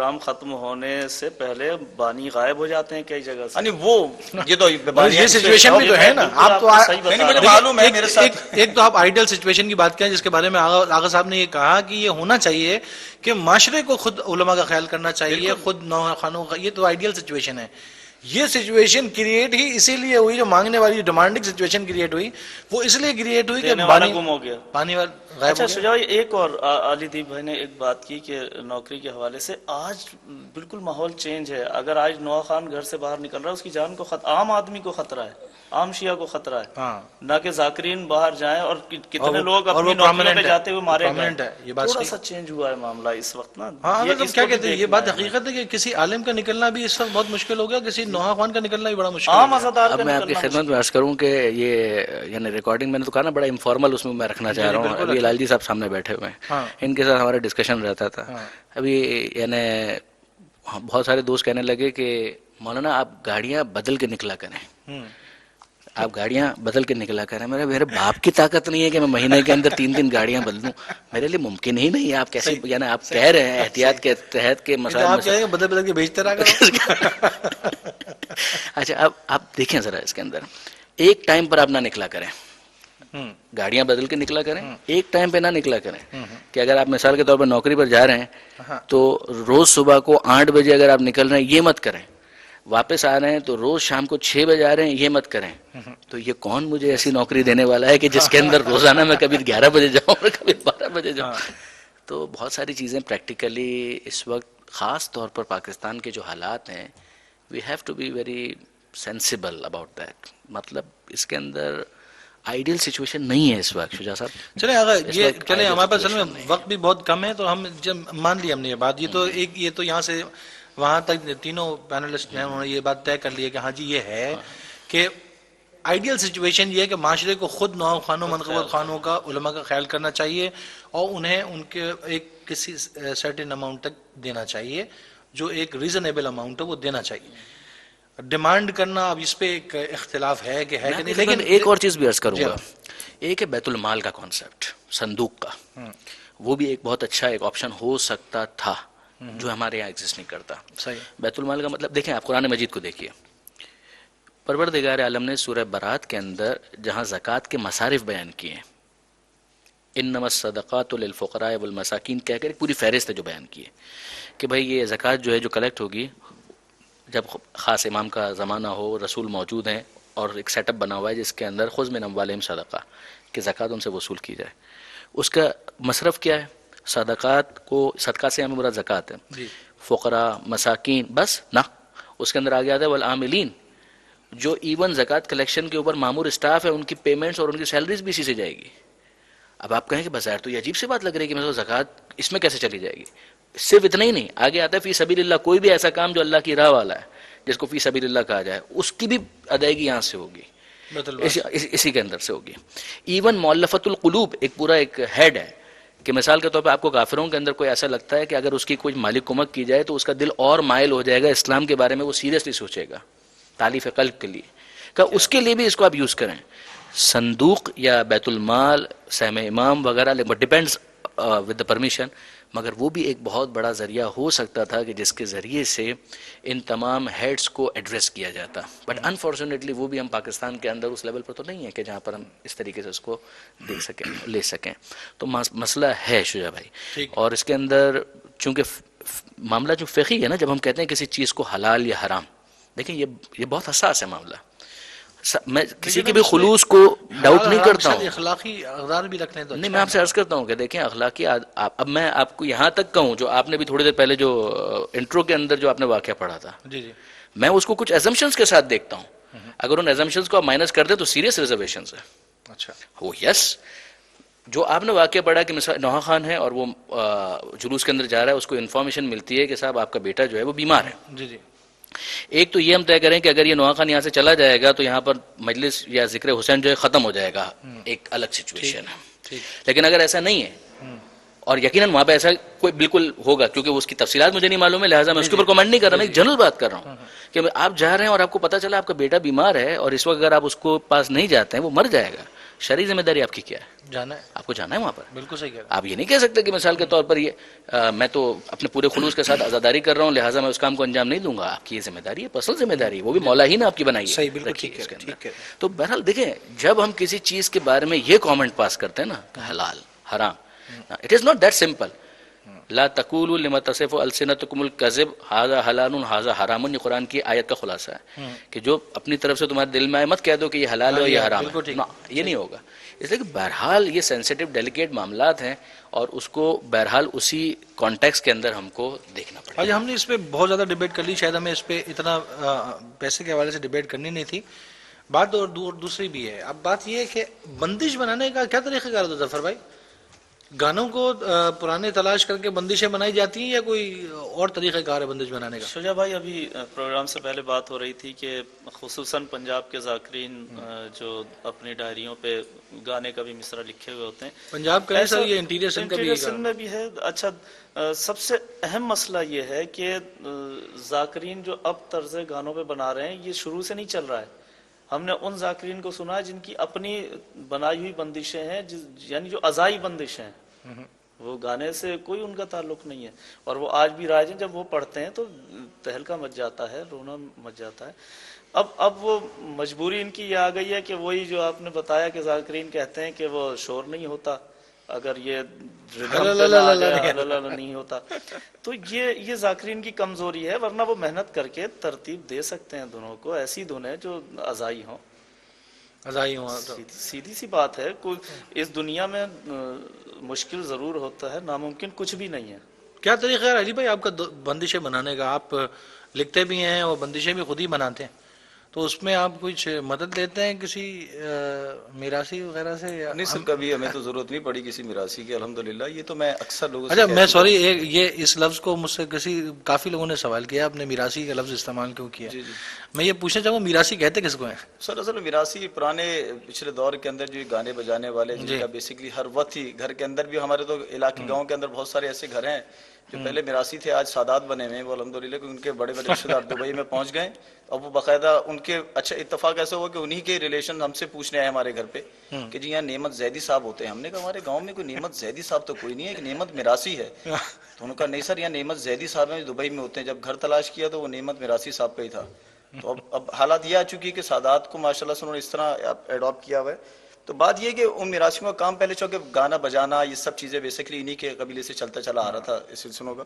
کام ختم ہونے سے پہلے بانی غائب ہو جاتے ہیں کئی جگہ سے. یعنی وہ یہ تو یہ سچویشن بھی تو ہے نا. آپ تو مجھے معلوم ہے میرے ساتھ ایک تو آپ آئیڈیل سچویشن کی بات کریں جس کے بارے میں آغا صاحب نے یہ کہا کہ یہ ہونا چاہیے کہ معاشرے کو خود علماء کا خیال کرنا چاہیے, خود نوحہ خانوں کا. یہ تو آئیڈیل سچویشن ہے. یہ سچویشن کریٹ ہی اسی لیے ہوئی, جو مانگنے والی ڈیمانڈنگ سچویشن کریٹ ہوئی وہ اس لیے کریٹ ہوئی کہ پانی گم ہو گیا, پانی والا غائب اچھا ہو گیا. شجاع بھائی ایک اور علی دیپ بھائی نے ایک بات کی کہ نوکری کے حوالے سے آج بالکل ماحول چینج ہے. اگر آج نوحہ خان گھر سے باہر نکل رہا ہے اس کی جان کو عام آدمی کو خطرہ ہے, عام شیعہ کو خطرہ ہے, نہ کہ ذاکرین باہر جائیں. اور کتنے لوگ اپنی نوکریوں پہ جاتے ہوئے مارے گئے. تھوڑا سا چینج ہوا ہے معاملہ اس وقت نا. کیا کہتے ہیں, یہ بات حقیقت ہے کہ کسی عالم کا نکلنا بھی اس وقت بہت مشکل ہو گیا, کسی نوحہ خان کا نکلنا بھی بڑا مشکل عام ہے. عزادار اب میں آپ کی خدمت میں عرض کروں کہ یہ یعنی ریکارڈنگ میں نے تو کہا نا بڑا انفارمل اس میں رکھنا چاہ رہا ہوں. ابھی لال جی صاحب سامنے بیٹھے ہوئے ہیں, ان کے ساتھ ہمارا ڈسکشن رہتا تھا. ابھی یعنی بہت سارے دوست کہنے لگے کہ مولانا آپ گاڑیاں بدل کے نکلا کریں, آپ گاڑیاں بدل کے نکلا کریں. میرے باپ کی طاقت نہیں ہے کہ میں مہینے کے اندر 3 گاڑیاں بدلوں, میرے لیے ممکن ہی نہیں ہے. آپ کیسے یعنی آپ کہہ رہے ہیں احتیاط کے تحت کے مسائل بدل کے بھیجتے رہا. اچھا اب آپ دیکھیں ذرا اس کے اندر ایک ٹائم پر آپ نہ نکلا کریں, گاڑیاں بدل کے نکلا کریں, ایک ٹائم پہ نہ نکلا کریں. کہ اگر آپ مثال کے طور پر نوکری پر جا رہے ہیں تو روز صبح کو 8 بجے اگر آپ نکل رہے ہیں یہ مت کریں, واپس آ رہے ہیں تو روز شام کو 6 بجے آ رہے ہیں یہ مت کریں. تو یہ کون مجھے ایسی نوکری دینے والا ہے کہ جس کے اندر روزانہ میں کبھی 11 بجے جاؤں اور کبھی 12 بجے جاؤں. تو بہت ساری چیزیں پریکٹیکلی اس وقت خاص طور پر پاکستان کے جو حالات ہیں we have to be very sensible about that. مطلب اس کے اندر آئیڈیل سچویشن نہیں ہے اس وقت. شجاع صاحب چلیں ہمارے پاس وقت بھی بہت کم ہے تو ہم جب مان لی ہم نے یہ بات, یہ تو یہاں سے وہاں تک تینوں پینلسٹ ہیں انہوں نے یہ بات طے کر لی ہے کہ ہاں جی یہ ہے کہ آئیڈیل سچویشن یہ ہے کہ معاشرے کو خود نوحہ خانوں منقبت خانوں کا علماء کا خیال کرنا چاہیے اور انہیں ان کے ایک کسی سرٹن اماؤنٹ تک دینا چاہیے, جو ایک ریزنیبل اماؤنٹ ہے وہ دینا چاہیے. ڈیمانڈ کرنا اب اس پہ ایک اختلاف ہے کہ ہے کہ نہیں. لیکن ایک اور چیز بھی عرض کروں گا, ایک ہے بیت المال کا کانسیپٹ, صندوق کا, وہ بھی ایک بہت اچھا ایک آپشن ہو سکتا تھا جو ہمارے یہاں ایگزسٹ نہیں کرتا. بیت المال کا مطلب دیکھیں, آپ قرآن مجید کو دیکھیے, پروردگار عالم نے سورہ برات کے اندر جہاں زکوٰۃ کے مصارف بیان کیے ہیں, انما الصدقات للفقراء والمساکین کہہ کر ایک پوری فہرست ہے جو بیان کی ہے کہ بھائی یہ زکوٰۃ جو ہے جو کلیکٹ ہوگی جب خاص امام کا زمانہ ہو, رسول موجود ہیں اور ایک سیٹ اپ بنا ہوا ہے جس کے اندر خذ من اموالہم صدقہ کہ زکوٰۃ ان سے وصول کی جائے. اس کا مصرف کیا ہے؟ صدقات کو, صدقات سے ہمیں مراد زکوٰۃ ہے, فقراء مساکین بس نہ. اس کے اندر آگے آتا ہے والعاملین, جو ایون زکوٰۃ کلیکشن کے اوپر مامور اسٹاف ہے ان کی پیمنٹس اور ان کی سیلریز بھی اسی سے جائے گی. اب آپ کہیں کہ بظاہر تو یہ عجیب سی بات لگ رہی ہے کہ مثلا زکوٰۃ اس میں کیسے چلی جائے گی. صرف اتنا ہی نہیں, آگے آتا ہے فی سبیل اللہ, کوئی بھی ایسا کام جو اللہ کی راہ والا ہے جس کو فی سبیل اللہ کہا جائے اس کی بھی ادائیگی یہاں سے ہوگی, اسی کے اندر سے ہوگی. ایون مؤلفۃ القلوب ایک پورا ایک ہیڈ ہے کہ مثال کے طور پہ آپ کو کافروں کے اندر کوئی ایسا لگتا ہے کہ اگر اس کی کوئی مالی کمک کی جائے تو اس کا دل اور مائل ہو جائے گا اسلام کے بارے میں, وہ سیریسلی سوچے گا تالیف قلب کے لیے, کہ اس کے لیے بھی اس کو آپ یوز کریں. صندوق یا بیت المال, سہم امام وغیرہ, ڈپینڈز ود دا پرمیشن, مگر وہ بھی ایک بہت بڑا ذریعہ ہو سکتا تھا کہ جس کے ذریعے سے ان تمام ہیڈز کو ایڈریس کیا جاتا. بٹ انفارچونیٹلی وہ بھی ہم پاکستان کے اندر اس لیول پر تو نہیں ہے کہ جہاں پر ہم اس طریقے سے اس کو دیکھ سکیں, لے سکیں. تو مسئلہ ہے شجاع بھائی, اور اس کے اندر چونکہ معاملہ جو فقہی ہے نا, جب ہم کہتے ہیں کسی چیز کو حلال یا حرام, دیکھیں یہ بہت حساس ہے معاملہ. میں کسی کے بھی خلوص کو ڈاؤٹ نہیں کرتا ہوں, اخلاقی اقدار بھی رکھنے تو نہیں, میں آپ سے عرض کرتا ہوں کہ دیکھیں اخلاقی اب میں آپ کو یہاں تک کہوں جو آپ نے بھی تھوڑی دیر پہلے جو انٹرو کے اندر جو آپ نے واقعہ پڑھا تھا, میں اس کو کچھ ایزمپشنز کے ساتھ دیکھتا ہوں. اگر ان ایزمپشنز کو آپ مائنس کر دیں تو سیریس ریزرویشنز ہے. اچھا وہ یس, جو آپ نے واقعہ پڑھا کہ مثلا نوحہ خان ہے اور وہ جلوس کے اندر جا رہا ہے, اس کو انفارمیشن ملتی ہے کہ صاحب آپ کا بیٹا جو ہے وہ بیمار ہے. ایک تو یہ ہم طے کریں کہ اگر یہ نوحہ خان یہاں سے چلا جائے گا تو یہاں پر مجلس یا ذکر حسین جو ہے ختم ہو جائے گا, ایک الگ سچویشن ہے. لیکن اگر ایسا نہیں ہے اور یقیناً وہاں پہ ایسا کوئی بالکل ہوگا، کیونکہ اس کی تفصیلات مجھے نہیں معلوم ہے، لہٰذا میں اس کے اوپر کمنٹ نہیں کر رہا، میں ایک جنرل بات کر رہا ہوں کہ آپ جا رہے ہیں اور آپ کو پتا چلا آپ کا بیٹا بیمار ہے اور اس وقت اگر آپ اس کو پاس نہیں جاتے ہیں وہ مر جائے گا، شرعی ذمہ داری آپ کی کیا ہے؟ جانا ہے، آپ کو جانا ہے وہاں پر. بالکل صحیح کہہ رہا آپ یہ نہیں کہہ سکتے کہ مثال کے طور پر یہ میں تو اپنے پورے خلوص کے ساتھ عزاداری کر رہا ہوں لہٰذا میں اس کام کو انجام نہیں دوں گا. آپ کی یہ ذمہ داری ہے، پرسنل ذمہ داری ہے، وہ بھی مولا ہی نے آپ کی بنائی ہے. صحیح، بالکل رکھیے ٹھیک اس کے ہے، اندر. ٹھیک ہے. تو بہرحال دیکھیں جب ہم کسی چیز کے بارے میں یہ کامنٹ پاس کرتے ہیں نا کہ حلال حرام، it is not that simple. لا تقولوا لما تصف السنتکم الکذب ھذا حلال ھذا حرام، یہ قرآن کی آیت کا خلاصہ ہے کہ جو اپنی طرف سے تمہارے دل میں آئے مت کہہ دو کہ یہ حلال ہے اور یہ حرام ہے. یہ نہیں ہوگا. اس لیے کہ بہرحال یہ سینسیٹیو ڈیلیکیٹ معاملات ہیں اور اس کو بہرحال اسی کانٹیکس کے اندر ہم کو دیکھنا پڑے گا. آج ہم نے اس پہ بہت زیادہ ڈیبیٹ کر لی، شاید ہمیں اس پہ اتنا پیسے کے حوالے سے ڈیبیٹ کرنی نہیں تھی. بات اور دوسری بھی ہے. اب بات یہ ہے کہ بندش بنانے کا کیا طریقہ کار ہوتا ہے ظفر بھائی؟ گانوں کو پرانے تلاش کر کے بندشیں بنائی جاتی ہیں یا کوئی اور طریقہ کار ہے بندش بنانے کا؟ شجاع بھائی ابھی پروگرام سے پہلے بات ہو رہی تھی کہ خصوصاً پنجاب کے ذاکرین جو اپنی ڈائریوں پہ گانے کا بھی مصرع لکھے ہوئے ہوتے ہیں. پنجاب کا سر یہ انٹیریئر سندھ کا بھی سندھ میں بھی ہے. اچھا سب سے اہم مسئلہ یہ ہے کہ ذاکرین جو اب طرز گانوں پہ بنا رہے ہیں یہ شروع سے نہیں چل رہا ہے. ہم نے ان ذاکرین کو سنا جن کی اپنی بنائی ہوئی بندشیں ہیں، یعنی جو ازائی بندشیں ہیں، وہ گانے سے کوئی ان کا تعلق نہیں ہے اور وہ آج بھی رائج ہیں. جب وہ پڑھتے ہیں تو تہلکہ مچ جاتا ہے، رونا مچ جاتا ہے. اب وہ مجبوری ان کی یہ آ گئی ہے کہ وہی جو آپ نے بتایا کہ ذاکرین کہتے ہیں کہ وہ شور نہیں ہوتا اگر یہ نہیں ہوتا. تو یہ ذاکرین کی کمزوری ہے، ورنہ وہ محنت کر کے ترتیب دے سکتے ہیں دنوں کو. ایسی دنیں جو ازائی ہوں، سیدھی سی بات ہے. کوئی اس دنیا میں مشکل ضرور ہوتا ہے، ناممکن کچھ بھی نہیں ہے. کیا طریقہ ہے علی بھائی آپ کا بندشیں بنانے کا؟ آپ لکھتے بھی ہیں اور بندشیں بھی خود ہی بناتے ہیں، تو اس میں آپ کچھ مدد لیتے ہیں کسی میراثی وغیرہ سے؟ نہیں سر، کبھی ہمیں تو ضرورت نہیں پڑی کسی میراثی کی الحمدللہ. یہ تو میں اکثر لوگوں اچھا میں سوری، یہ اس لفظ کو مجھ سے کافی لوگوں نے سوال کیا آپ نے میراثی کا لفظ استعمال کیوں کیا. میں یہ پوچھنا چاہوں گا میراثی کہتے کس کو ہیں؟ سر اصل میراثی پرانے پچھلے دور کے اندر جو گانے بجانے والے جن کا بیسکلی ہر وقت ہی گھر کے اندر بھی، ہمارے تو علاقے گاؤں کے اندر بہت سارے ایسے گھر ہیں جو پہلے میراثی تھے، آج سادات بنے ہوئے ہیں وہ الحمدللہ، کہ ان کے بڑے بڑے رشتہ دار دبئی میں پہنچ گئے اور وہ باقاعدہ ان کے اچھا اتفاق ایسا ہوا کہ انہی کے ریلیشن ہم سے پوچھنے آئے ہمارے گھر پہ کہ جی یہاں نعمت زیدی صاحب ہوتے ہیں. ہم نے کہا ہمارے گاؤں میں کوئی نعمت زیدی صاحب تو کوئی نہیں ہے، کہ نعمت میراثی ہے. تو انہوں نے کہا نہیں سر، یہاں نعمت زیدی صاحب ہیں جو دبئی میں ہوتے ہیں. جب گھر تلاش کیا تو وہ نعمت میراثی صاحب کا ہی تھا. تو اب حالات یہ آ چکی کہ سادات کو ماشاء اللہ سے انہوں نے اس طرح ایڈاپٹ کیا ہوا ہے. تو بات یہ کہ ان میراثیوں کا کام پہلے چونکہ گانا بجانا یہ سب چیزیں بیسکلی انہی کے قبیلے سے چلتا چلا آ رہا تھا اس سلسلوں کا.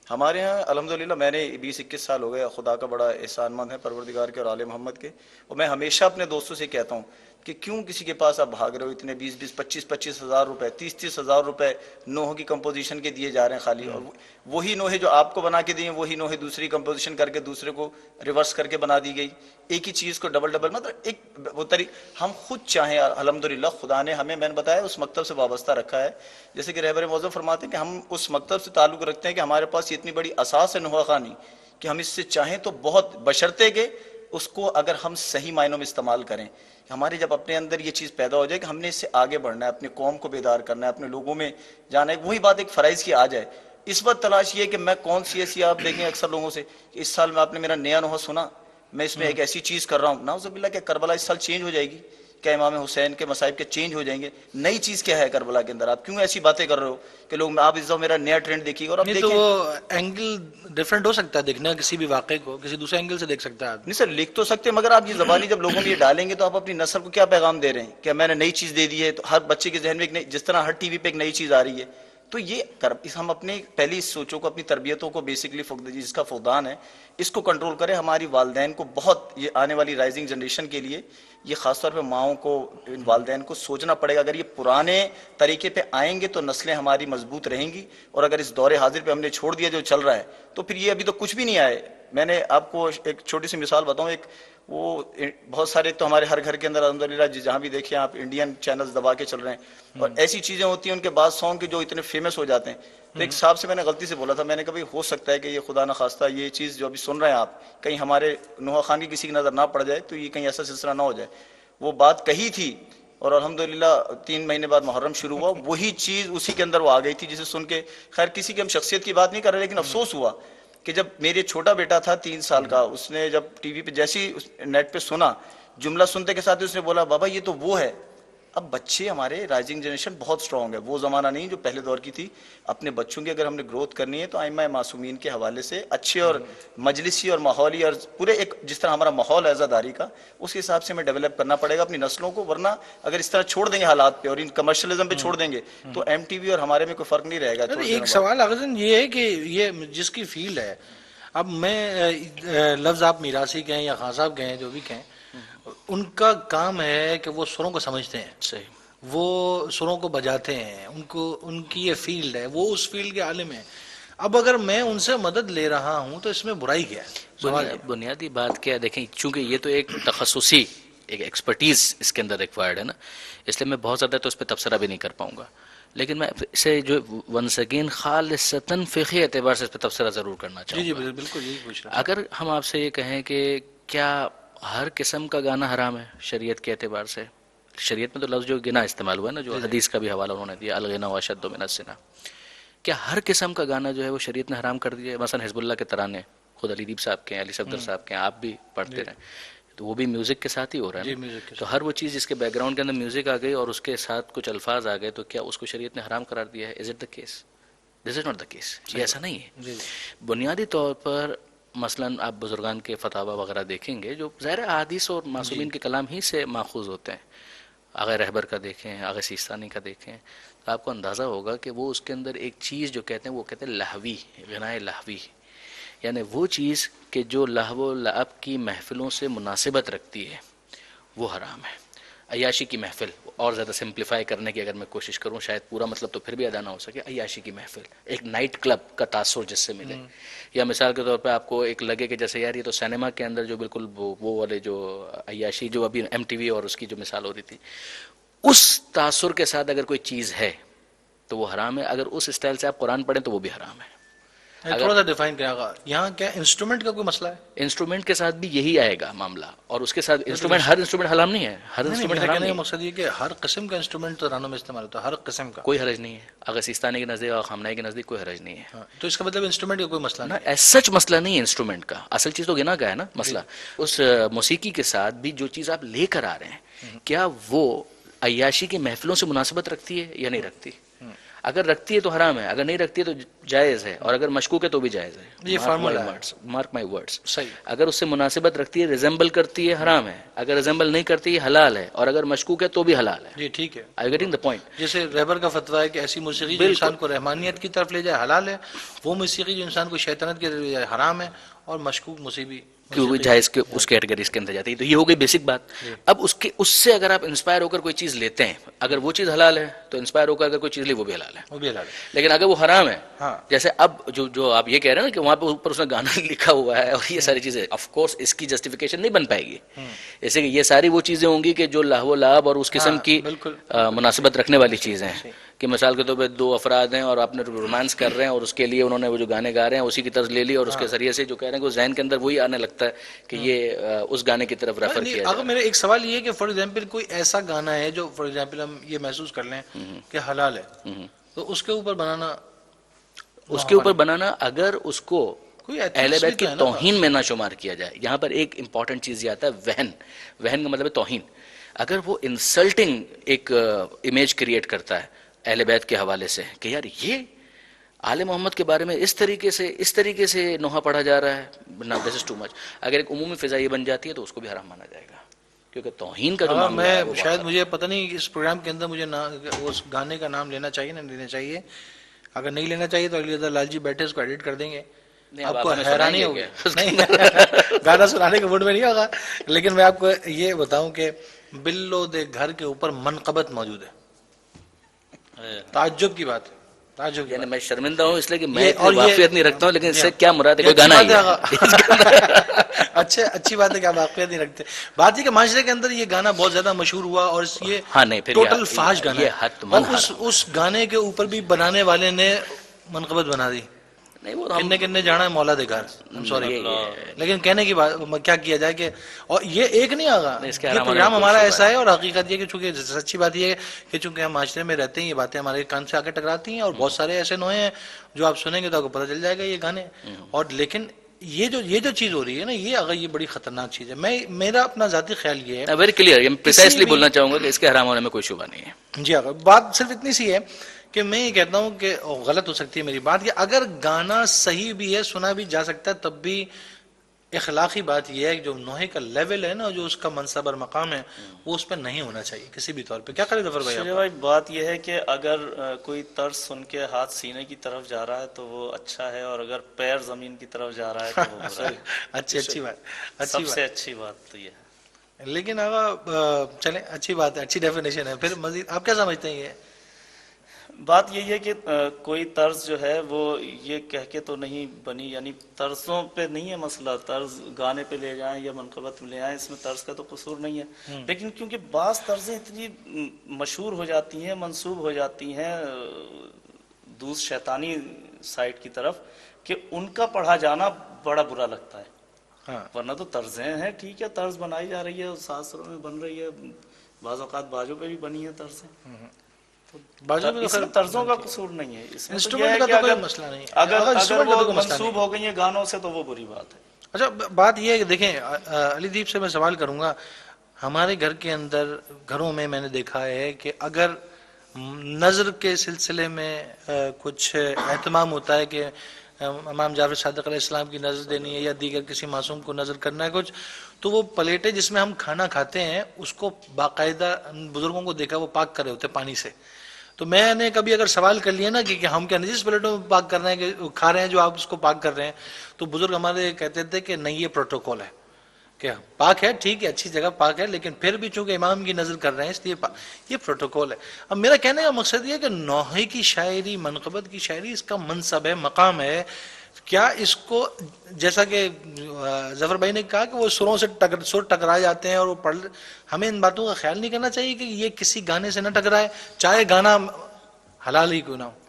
ہمارے ہاں الحمدللہ میں نے 20-21 سال ہو گئے، خدا کا بڑا احسان مند ہے پروردگار کے اور آل محمد کے. اور میں ہمیشہ اپنے دوستوں سے کہتا ہوں کہ کیوں کسی کے پاس آپ بھاگ رہے ہو اتنے 20-20 25-25 ہزار روپے 30-30 ہزار روپے نوحوں کی کمپوزیشن کے دیے جا رہے ہیں خالی. اور وہی نوحے جو آپ کو بنا کے دیے وہی نوحے دوسری کمپوزیشن کر کے دوسرے کو ریورس کر کے بنا دی گئی. ایک ہی چیز کو ڈبل مطلب ایک وہ ہم خود چاہیں الحمدللہ خدا نے ہمیں، میں نے بتایا اس مکتب سے وابستہ رکھا ہے. جیسے کہ رہبر معظم فرماتے ہیں کہ ہم اس مکتب سے تعلق رکھتے ہیں کہ ہمارے پاس اتنی بڑی اساس ہے نوحہ خوانی کہ ہم اس سے چاہیں تو بہت، بشرطے کہ اس کو اگر ہم صحیح معنوں میں استعمال کریں. ہمارے جب اپنے اندر یہ چیز پیدا ہو جائے کہ ہم نے اس سے آگے بڑھنا ہے، اپنے قوم کو بیدار کرنا ہے، اپنے لوگوں میں جانا ہے، وہی بات ایک فرائض کی آ جائے. اس وقت تلاش یہ ہے کہ میں کون سی ایسی، آپ دیکھیں اکثر لوگوں سے کہ اس سال میں آپ نے میرا نیا نوحہ سنا، میں اس میں ایک ایسی چیز کر رہا ہوں، نعوذ باللہ کہ کربلا اس سال چینج ہو جائے گی، کیا امام حسین کے مصائب کے چینج ہو جائیں گے؟ نئی چیز کیا ہے کربلا کے اندر؟ آپ کیوں ایسی باتیں کر رہے ہو کہ لوگ آپ اس میرا نیا ٹرینڈ دیکھیے گا. اور نہیں تو وہ اینگل ڈفرینٹ ہو سکتا ہے دیکھنا، کسی بھی واقعے کو کسی دوسرے اینگل سے دیکھ سکتا ہے. نہیں سر لکھ تو سکتے، مگر آپ یہ زبانی جب لوگوں میں یہ ڈالیں گے تو آپ اپنی نسل کو کیا پیغام دے رہے ہیں کہ میں نے نئی چیز دے دی ہے. تو ہر بچے کے ذہن میں ایک جس طرح ہر ٹی وی پہ ایک نئی چیز آ رہی ہے، تو یہ ہم اپنے پہلی اس سوچوں کو، اپنی تربیتوں کو بیسکلی جس کا فقدان ہے اس کو کنٹرول کریں. ہماری والدین کو بہت، یہ آنے والی رائزنگ جنریشن کے لیے یہ خاص طور پہ ماؤں کو، والدین کو سوچنا پڑے گا. اگر یہ پرانے طریقے پہ آئیں گے تو نسلیں ہماری مضبوط رہیں گی، اور اگر اس دور حاضر پہ ہم نے چھوڑ دیا جو چل رہا ہے تو پھر یہ ابھی تو کچھ بھی نہیں آئے. میں نے آپ کو ایک چھوٹی سی مثال بتاؤں. ایک وہ بہت سارے تو ہمارے ہر گھر کے اندر الحمدللہ جہاں بھی دیکھیں آپ انڈین چینلز دبا کے چل رہے ہیں، اور ایسی چیزیں ہوتی ہیں ان کے بعد سانگ کے جو اتنے فیمس ہو جاتے ہیں. تو ایک صاحب سے میں نے غلطی سے بولا تھا، میں نے کہا بھائی ہو سکتا ہے کہ یہ خدا نخواستہ یہ چیز جو ابھی سن رہے ہیں آپ کہیں ہمارے نوحہ خوان کی کسی کی نظر نہ پڑ جائے، تو یہ کہیں ایسا سلسلہ نہ ہو جائے. وہ بات کہی تھی اور الحمدللہ 3 مہینے بعد محرم شروع ہوا, وہی چیز اسی کے اندر وہ آ گئی تھی جسے سن کے, خیر کسی کی ہم شخصیت کی بات نہیں کر رہے, لیکن افسوس ہوا کہ جب میرے چھوٹا بیٹا تھا 3 سال کا, اس نے جب ٹی وی پہ جیسی نیٹ پہ سنا, جملہ سنتے کے ساتھ اس نے بولا بابا یہ تو وہ ہے. اب بچے ہمارے رائزنگ جنریشن بہت سٹرونگ ہے, وہ زمانہ نہیں جو پہلے دور کی تھی. اپنے بچوں کی اگر ہم نے گروتھ کرنی ہے تو ائمہ معصومین کے حوالے سے اچھے اور مجلسی اور ماحولی اور پورے ایک جس طرح ہمارا ماحول ہے عزاداری کا, اس کے حساب سے ہمیں ڈیولپ کرنا پڑے گا اپنی نسلوں کو, ورنہ اگر اس طرح چھوڑ دیں گے حالات پہ اور ان کمرشلزم پہ چھوڑ دیں گے تو ایم ٹی وی اور ہمارے میں کوئی فرق نہیں رہے گا. ایک سوال اغزن یہ ہے کہ یہ جس کی فیلڈ ہے, اب میں لفظ آپ میراثی کہیں یا خان صاحب کہیں جو بھی کہیں, ان کا کام ہے کہ وہ سروں کو سمجھتے ہیں, صحیح, وہ سروں کو بجاتے ہیں, ان کی یہ فیلڈ ہے, وہ اس فیلڈ کے عالم ہیں. اب اگر میں ان سے مدد لے رہا ہوں تو اس میں برائی کیا ہے؟ بنیادی بات کیا ہے, دیکھیں چونکہ یہ تو ایک تخصصی ایک ایکسپرٹیز اس کے اندر ریکوائرڈ ہے نا, اس لیے میں بہت زیادہ تو اس پہ تبصرہ بھی نہیں کر پاؤں گا, لیکن میں اسے جو ونس اگین خالصتاً فقہی اعتبار سے اس پہ تبصرہ ضرور کرنا چاہوں گا. جی بالکل یہی پوچھ رہا. اگر ہم آپ سے یہ کہیں کہ کیا ہر قسم کا گانا حرام ہے شریعت کے اعتبار سے, شریعت میں تو لفظ جو گنا استعمال ہوا ہے نا, جو حدیث کا بھی حوالہ انہوں نے دیا, الغنا اشد من الزنا, کیا ہر قسم کا گانا جو ہے وہ شریعت نے حرام کر دیا ہے؟ مثلا حزب اللہ کے ترانے خود علی دیپ صاحب کے ہیں, علی صفدر صاحب کے ہیں, آپ بھی پڑھتے رہیں, تو وہ بھی میوزک کے ساتھ ہی ہو رہا ہے, تو ہر وہ چیز جس کے بیک گراؤنڈ کے اندر میوزک آ گئی اور اس کے ساتھ کچھ الفاظ آ گئے, تو کیا اس کو شریعت نے حرام قرار دیا ہے؟ Is it the case? This is not the case, یہ ایسا نہیں ہے. بنیادی طور پر مثلا آپ بزرگان کے فتاوی وغیرہ دیکھیں گے جو ظاہر احادیث اور معصومین کے کلام ہی سے ماخوذ ہوتے ہیں, آغا رہبر کا دیکھیں, آغا سیستانی کا دیکھیں, تو آپ کو اندازہ ہوگا کہ وہ اس کے اندر ایک چیز جو کہتے ہیں وہ کہتے ہیں لہوی, غنائے لہوی, یعنی وہ چیز کہ جو لہو و لعب کی محفلوں سے مناسبت رکھتی ہے وہ حرام ہے. عیاشی کی محفل, اور زیادہ سمپلیفائی کرنے کی اگر میں کوشش کروں, شاید پورا مطلب تو پھر بھی ادا نہ ہو سکے, عیاشی کی محفل, ایک نائٹ کلب کا تاثر جس سے ملے, یا مثال کے طور پہ آپ کو ایک لگے کہ جیسے یار یہ تو سینما کے اندر جو بالکل وہ والے جو عیاشی جو ابھی ایم ٹی وی اور اس کی جو مثال ہو رہی تھی, اس تاثر کے ساتھ اگر کوئی چیز ہے تو وہ حرام ہے. اگر اس اسٹائل سے آپ قرآن پڑھیں تو وہ بھی حرام ہے. تھوڑا سا ڈیفائن کرے گا, یہاں کیا انسٹرومنٹ کا کوئی مسئلہ ہے؟ انسٹرومنٹ کے ساتھ بھی یہی آئے گا معاملہ, اور اس کے ساتھ انسٹرومنٹ, ہر انسٹرومنٹ حرام نہیں ہے, ہر انسٹرومنٹ حرام نہیں. مقصد یہ کہ ہر قسم کا انسٹرومنٹ ترانوں میں استعمال ہوتا ہے, ہر قسم کا, کوئی حرج نہیں ہے. اگر سیستانی کے نزدیک اور خامنائی کے نزدیک کوئی حرج نہیں ہے, تو اس کا مطلب انسٹرومنٹ کا کوئی مسئلہ نہیں ہے. سچ مسئلہ نہیں ہے انسٹرومنٹ کا, اصل چیز تو گنا کا ہے نا مسئلہ. اس موسیقی کے ساتھ بھی جو چیز آپ لے کر آ رہے ہیں, کیا وہ عیاشی کی محفلوں سے مناسبت رکھتی ہے یا نہیں رکھتی؟ اگر رکھتی ہے تو حرام ہے, اگر نہیں رکھتی ہے تو جائز ہے, اور اگر مشکوک ہے تو بھی جائز ہے. یہ فارمولا ہے, مارک مائی ورڈز. صحیح. اگر اس سے مناسبت رکھتی ہے, ریزمبل کرتی ہے, حرام ہے. اگر ریزمبل نہیں کرتی ہے, حلال ہے. اور اگر مشکوک ہے تو بھی حلال ہے. جی ٹھیک ہے. Are you getting the point? جیسے رہبر کا فتویٰ ہے کہ ایسی موسیقی جو انسان کو رحمانیت کی طرف لے جائے حلال ہے, وہ موسیقی جو انسان کو شیطنت کی طرف لے جائے حرام ہے, اور مشکوک موسیقی جائز کے اس کیٹیگریز کے اندر جاتی ہے. تو یہ ہو گئی بیسک بات. اب اس سے اگر آپ انسپائر ہو کر کوئی چیز لیتے ہیں, اگر وہ چیز حلال ہے تو انسپائر ہو کر اگر کوئی چیز لی وہ بھی حلال ہے, وہ بھی حلال ہے. لیکن اگر وہ حرام ہے, جیسے اب جو آپ یہ کہہ رہے ہیں نا کہ وہاں پہ اوپر اس نے گانا لکھا ہوا ہے اور یہ ساری چیزیں, آف کورس اس کی جسٹیفیکیشن نہیں بن پائے گی. جیسے کہ یہ ساری وہ چیزیں ہوں گی کہ جو لہو و لعب اور اس قسم کی مناسبت رکھنے والی چیزیں ہیں, کہ مثال کے طور پہ 2 افراد ہیں اور آپ نے رومانس کر رہے ہیں, اور اس کے لیے انہوں نے وہ جو گانے گا رہے ہیں اسی کی طرز لے لی, اور اس کے ذریعے سے جو کہہ رہے ہیں کہ ذہن کے اندر وہی آنے لگتا ہے کہ یہ اس گانے کی طرف ریفر کیا جائے. اگر میرا ایک سوال یہ ہے کہ فار ایگزامپل کوئی ایسا گانا ہے جو فار ایگزامپل ہم یہ محسوس کر لیں کہ حلال ہے, تو اس کے اوپر بنانا اگر اس کو اہل بیت کی توہین میں نہ شمار کیا جائے. یہاں پر ایک امپورٹنٹ چیز یہ آتا ہے وہن کا مطلب ہے توہین. اگر وہ انسلٹنگ ایک امیج کریٹ کرتا ہے اہل بیت کے حوالے سے کہ یار یہ آل محمد کے بارے میں اس طریقے سے نوحہ پڑھا جا رہا ہے, دس از ٹو مچ. اگر ایک عمومی فضا یہ بن جاتی ہے تو اس کو بھی حرام مانا جائے گا, کیونکہ توہین کا جو معاملہ ہے. میں شاید مجھے پتہ نہیں اس پروگرام کے اندر مجھے اس گانے کا نام لینا چاہیے نہ لینا چاہیے. اگر نہیں لینا چاہیے تو اگلی دفعہ لال جی بیٹھے اس کو ایڈٹ کر دیں گے, آپ کو حیرانی ہوگی. نہیں گانا سنانے کے موڈ میں نہیں ہوگا, لیکن میں آپ کو یہ بتاؤں کہ بلو دے گھر کے اوپر منقبت موجود ہے. تعجب کی بات ہے, یعنی میں شرمندہ ہوں اس لیے کہ میں واقفیت نہیں رکھتا ہوں, لیکن اس سے کیا مراد ہے, کوئی گانا اچھا اچھی بات ہے کہ آپ واقفیت نہیں رکھتے. بات یہ کہ معاشرے کے اندر یہ گانا بہت زیادہ مشہور ہوا, اور یہ ٹوٹل فحش گانا ہے, اور اس گانے کے اوپر بھی بنانے والے نے منقبت بنا دی. نہیں وہ ہم کنے جانا ہے مولا دے گھر، سوری، لیکن کہنے کی بات کیا کیا جائے کہ اور یہ ایک نہیں آگا، اس کے یہ حرام پروگرام ہونے میں ہمارا کوئی ایسا ہے، اور حقیقت یہ کہ چونکہ سچی بات یہ ہے کہ چونکہ ہم معاشرے میں رہتے ہیں، یہ باتیں ہمارے کان سے آ کے ٹکراتی ہیں، اور بہت سارے ایسے نوعے ہیں جو آپ سنیں گے تو آپ کو پتہ چل جائے گا یہ گانے، اور لیکن یہ جو چیز ہو رہی ہے نا، یہ اگر یہ بڑی خطرناک چیز ہے. میرا اپنا ذاتی خیال یہ ہے، ویری کلیئر، پریسائسلی بولنا چاہوں گا کہ اس کے حرام ہونے میں کوئی شبہ نہیں ہے. جی اگر بات صرف اتنی سی ہے کہ میں یہ کہتا ہوں کہ غلط ہو سکتی ہے میری بات، کہ اگر گانا صحیح بھی ہے، سنا بھی جا سکتا ہے، تب بھی اخلاقی بات یہ ہے کہ جو نوحے کا لیول ہے نا، جو اس کا منصب اور مقام ہے، وہ اس پہ نہیں ہونا چاہیے کسی بھی طور پہ. کیا کرے ظفر بھائی شریف آپ؟ بھائی بات یہ ہے کہ اگر کوئی طرز سن کے ہاتھ سینے کی طرف جا رہا ہے تو وہ اچھا ہے، اور اگر پیر زمین کی طرف جا رہا ہے تو وہ برا ہے. اچھی بات، سب سے اچھی بات تو یہ ہے. لیکن آگا چلیں، اچھی بات ہے، اچھی ڈیفینیشن ہے. پھر مزید آپ کیا سمجھتے ہیں؟ یہ بات یہی ہے کہ کوئی طرز جو ہے وہ یہ کہہ کے تو نہیں بنی، یعنی طرزوں پہ نہیں ہے مسئلہ، طرز گانے پہ لے جائیں یا منقبت میں لے آئیں، اس میں طرز کا تو قصور نہیں ہے، لیکن کیونکہ بعض طرزیں اتنی مشہور ہو جاتی ہیں، منسوب ہو جاتی ہیں دوسرے شیطانی سائٹ کی طرف، کہ ان کا پڑھا جانا بڑا برا لگتا ہے. ہاں، ورنہ تو طرزیں ہیں، ٹھیک ہے، طرز بنائی جا رہی ہے، ساسروں میں بن رہی ہے، بعض اوقات باجوں پہ بھی بنی ہیں طرزیں. بازو میں اس میں طرزوں کا قصور نہیں ہے، اس میں تو یہ انسٹرومنٹ ہے کا کہ تو کوئی اگر مسئلہ نہیں ہے، اگر انسٹرومنٹ کا تو وہ کوئی مسئلہ منسوب نہیں. ہو گئی ہیں گانوں سے تو وہ بری بات ہے. اچھا بات یہ ہے کہ دیکھیں، علی دیپ سے میں سوال کروں گا. ہمارے گھر کے اندر، گھروں میں نے دیکھا ہے کہ اگر نظر کے سلسلے میں کچھ اہتمام ہوتا ہے کہ امام جعفر صادق علیہ السلام کی نظر دینی ہے یا دیگر کسی معصوم کو نظر کرنا ہے کچھ، تو وہ پلیٹیں جس میں ہم کھانا کھاتے ہیں اس کو باقاعدہ بزرگوں کو دیکھا وہ پاک کر رہے ہوتے پانی سے. تو میں نے کبھی اگر سوال کر لیا نا کہ ہم کیا جس پلیٹوں میں پاک کر رہے ہیں کہ کھا رہے ہیں جو آپ اس کو پاک کر رہے ہیں، تو بزرگ ہمارے کہتے تھے کہ نہیں، یہ پروٹوکول ہے کہ پاک ہے، ٹھیک ہے، اچھی جگہ پاک ہے، لیکن پھر بھی چونکہ امام کی نظر کر رہے ہیں اس لیے یہ پروٹوکول ہے. اب میرا کہنے کا مقصد یہ ہے کہ نوحے کی شاعری، منقبت کی شاعری، اس کا منصب ہے، مقام ہے. کیا اس کو جیسا کہ ظفر بھائی نے کہا کہ وہ سروں سے سر ٹکرا جاتے ہیں اور وہ ہمیں ان باتوں کا خیال نہیں کرنا چاہیے کہ یہ کسی گانے سے نہ ٹکرائے، چاہے گانا حلال ہی کیوں نہ ہو؟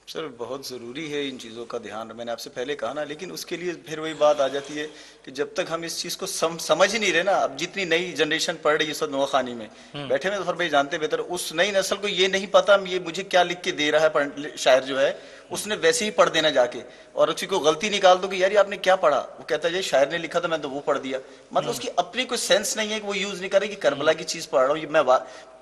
سر بہت ضروری ہے ان چیزوں کا دھیان، میں نے آپ سے پہلے کہا نا، لیکن اس کے لیے پھر وہی بات آ جاتی ہے کہ جب تک ہم اس چیز کو سمجھ ہی نہیں رہے نا. اب جتنی نئی جنریشن پڑھ رہی ہے اس وقت نوا خانی میں بیٹھے میں ظفر بھائی جانتے بہتر، اس نئی نسل کو یہ نہیں پتا یہ مجھے کیا لکھ کے دے رہا ہے شاعر جو ہے، اس نے ویسے ہی پڑھ دینا جا کے، اور اسی کو غلطی نکال دو کہ یار یہ آپ نے کیا پڑھا، وہ کہتا ہے یہ شاعر نے لکھا تھا میں تو وہ پڑھ دیا. مطلب اس کی اپنی کوئی سینس نہیں ہے کہ وہ یوز نہیں کرے کہ کربلا کی چیز پڑھ رہا ہوں، یہ میں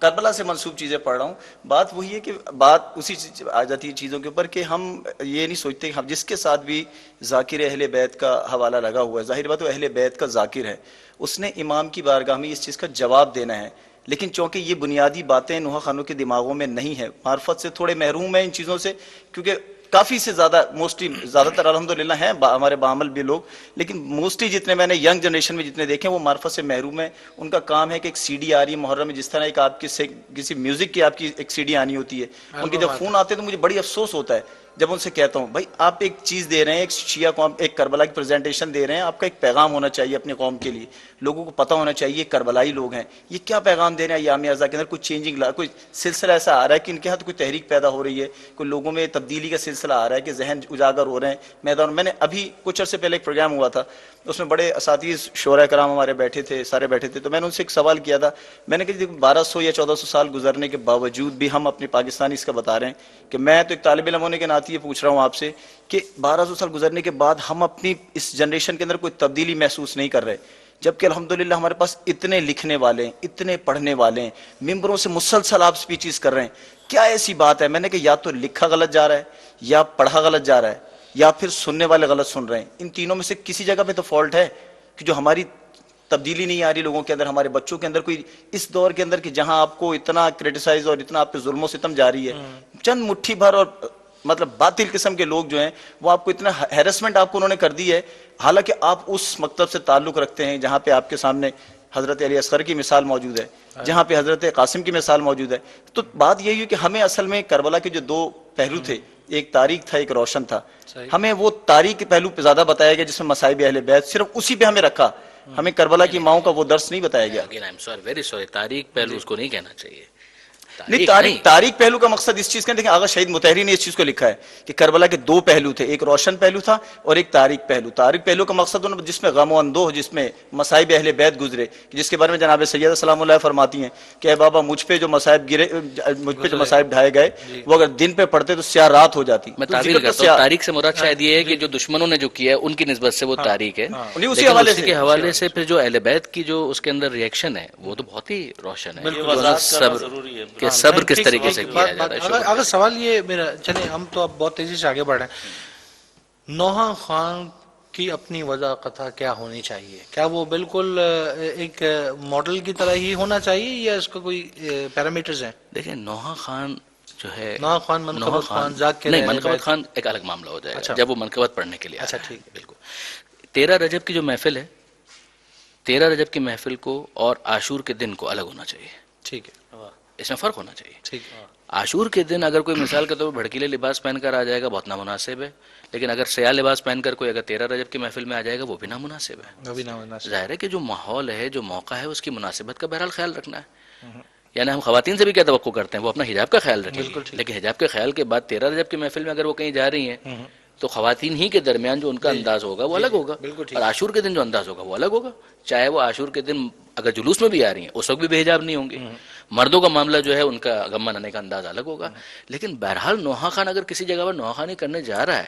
کربلا سے منسوب چیزیں پڑھ رہا ہوں. بات وہی ہے کہ بات اسی آ جاتی ہے چیزوں کے اوپر کہ ہم یہ نہیں سوچتے کہ ہم جس کے ساتھ بھی ذاکر اہل بیت کا حوالہ لگا ہوا ہے، ظاہر بات وہ اہل بیت کا ذاکر ہے، اس نے امام کی بارگاہ میں اس چیز کا جواب دینا ہے. لیکن چونکہ یہ بنیادی باتیں نوحہ خانوں کے دماغوں میں نہیں ہے، معرفت سے تھوڑے محروم ہیں ان چیزوں سے، کیونکہ کافی سے زیادہ موسٹلی زیادہ تر الحمدللہ ہیں ہمارے بعمل بھی لوگ، لیکن موسٹلی جتنے میں نے ینگ جنریشن میں جتنے دیکھے وہ معرفت سے محروم ہیں. ان کا کام ہے کہ ایک سی ڈی آ رہی ہے محرم میں، جس طرح ایک آپ کی کسی میوزک کی آپ کی ایک سی ڈی آنی ہوتی ہے، ان کے جب فون آتے ہیں تو مجھے بڑی افسوس ہوتا ہے جب ان سے کہتا ہوں بھائی آپ ایک چیز دے رہے ہیں، ایک شیعہ قوم، ایک کربلا کی پریزنٹیشن دے رہے ہیں، آپ کا ایک پیغام ہونا چاہیے اپنے قوم کے لیے، لوگوں کو پتہ ہونا چاہیے کربلائی لوگ ہیں، یہ کیا پیغام دے رہے ہیں ایام اعزا کے اندر. کوئی چینجنگ کوئی سلسلہ ایسا آ رہا ہے کہ ان کے ہاتھ کوئی تحریک پیدا ہو رہی ہے، کوئی لوگوں میں تبدیلی کا سلسلہ آ رہا ہے کہ ذہن اجاگر ہو رہے ہیں میدان. میں نے ابھی کچھ عرصے پہلے ایک پروگرام ہوا تھا، اس میں بڑے اساتذہ شعراء کرام ہمارے بیٹھے تھے، سارے بیٹھے تھے، تو میں نے ان سے ایک سوال کیا تھا. میں نے کہا 1200 یا 1400 سال گزرنے کے باوجود بھی ہم اپنے پاکستانی اس کا بتا رہے ہیں کہ میں تو ایک طالب علم ہونے کے ناطے یہ پوچھ رہا ہوں آپ سے کہ 1200 سال گزرنے کے بعد ہم اپنی اس جنریشن کے اندر کوئی تبدیلی محسوس نہیں کر رہے، جبکہ الحمدللہ ہمارے پاس اتنے لکھنے والے ہیں، اتنے پڑھنے والے ہیں، ممبروں سے مسلسل آپ سپیچز کر رہے ہیں. کیا ایسی بات ہے؟ میں نے کہا یا تو لکھا غلط جا رہا ہے، یا پڑھا غلط جا رہا ہے، یا پھر سننے والے غلط سن رہے ہیں. ان تینوں میں سے کسی جگہ پہ تو فالٹ ہے کہ جو ہماری تبدیلی نہیں آ رہی لوگوں کے اندر، ہمارے بچوں کے اندر. کوئی اس دور کے اندر کہ جہاں آپ کو اتنا کریٹیسائز اور اتنا آپ پہ ظلم و ستم جاری ہے، چند مٹھی بھر اور مطلب باطل قسم کے لوگ جو ہیں وہ آپ کو اتنا ہیرسمنٹ آپ کو انہوں نے کر دی ہے، حالانکہ آپ اس مکتب سے تعلق رکھتے ہیں جہاں پہ آپ کے سامنے حضرت علی اصغر کی مثال موجود ہے، جہاں پہ حضرت قاسم کی مثال موجود ہے. تو بات یہی ہے کہ ہمیں اصل میں کربلا کے جو دو پہلو تھے، ایک تاریخ تھا ایک روشن تھا، ہمیں وہ تاریخ کے پہلو پہ زیادہ بتایا گیا جس میں مصائب اہل بیت، صرف اسی پہ ہمیں رکھا، ہمیں کربلا کی ماؤں کا وہ درس نہیں بتایا گیا. ویری سوری، تاریخ پہلو اس کو نہیں کہنا چاہیے. نہیں تاریخ پہلو کا مقصد اس چیز کا دیکھیں، آغا شہید مطہری نے اس چیز کو لکھا ہے کہ کربلا کے 2 پہلو تھے، ایک روشن پہلو تھا اور ایک تاریخ پہلو. تاریخ پہلو کا مقصد جس میں غم و اندوہ، جس میں مصائب اہل بیت گزرے، جس کے بارے میں جناب سیدہ سلام اللہ فرماتی ہیں کہ اے بابا مجھ پہ جو مصائب گرے، مجھ پہ جو مصائب ڈھائے گئے وہ اگر دن پہ پڑتے تو سیاہ رات ہو جاتی. میں تعبیر کرتا ہوں تاریخ سے مراد شاید یہ ہے کہ جو دشمنوں نے جو کیا ہے ان کی نسبت سے وہ تاریخ ہے، اسی حوالے کے حوالے سے پھر جو اہل بیت کی جو اس کے اندر ریئیکشن ہے وہ تو بہت ہی روشن ہے کہ صبر کس طریقے سے کیا جاتا ہے. اگر سوال یہ میرا، چلیں ہم تو اب بہت تیزی سے آگے بڑھ رہے ہیں، نوحہ خان کی اپنی وضع قطع کیا ہونی چاہیے؟ کیا وہ بالکل ایک ماڈل کی طرح ہی ہونا چاہیے یا اس کا کوئی پیرامیٹرز ہیں؟ دیکھیں نوحہ خان جو ہے، نوحہ خان منقبت خان نہیں، منقبت خان ایک الگ معاملہ ہو جائے گا جب وہ منقبت پڑھنے کے لیے. اچھا ٹھیک ہے، بالکل. 13 رجب کی جو محفل ہے، 13 رجب کی محفل کو اور عاشور کے دن کو الگ ہونا چاہیے. ٹھیک ہے، اس میں فرق ہونا چاہیے. ٹھیک ہے. عاشور کے دن اگر کوئی مثال کے طور پر بھڑکیلے لباس پہن کر آ جائے گا بہت نامناسب ہے، لیکن اگر سیاہ لباس پہن کر کوئی اگر 13 رجب کی محفل میں آ جائے گا وہ بھی نامناسب ہے. ظاہر ہے کہ جو ماحول ہے، جو موقع ہے، اس کی مناسبت کا بہرحال خیال رکھنا ہے. یعنی ہم خواتین سے بھی کیا توقع کرتے ہیں، وہ اپنا حجاب کا خیال رکھیں گے، لیکن حجاب کے خیال کے بعد 13 رجب کی محفل میں اگر وہ کہیں جا رہی ہیں تو خواتین ہی کے درمیان جو ان کا انداز ہوگا وہ الگ ہوگا، اور عاشور کے دن جو انداز ہوگا وہ الگ ہوگا. چاہے وہ عاشور کے دن اگر جلوس میں بھی آ رہی ہیں اس وقت بھی بے حجاب نہیں ہوں گی. مردوں کا معاملہ جو ہے ان کا غم منانے کا انداز الگ ہوگا. لیکن بہرحال نوحہ خان اگر کسی جگہ پر نوحہ خانی کرنے جا رہا ہے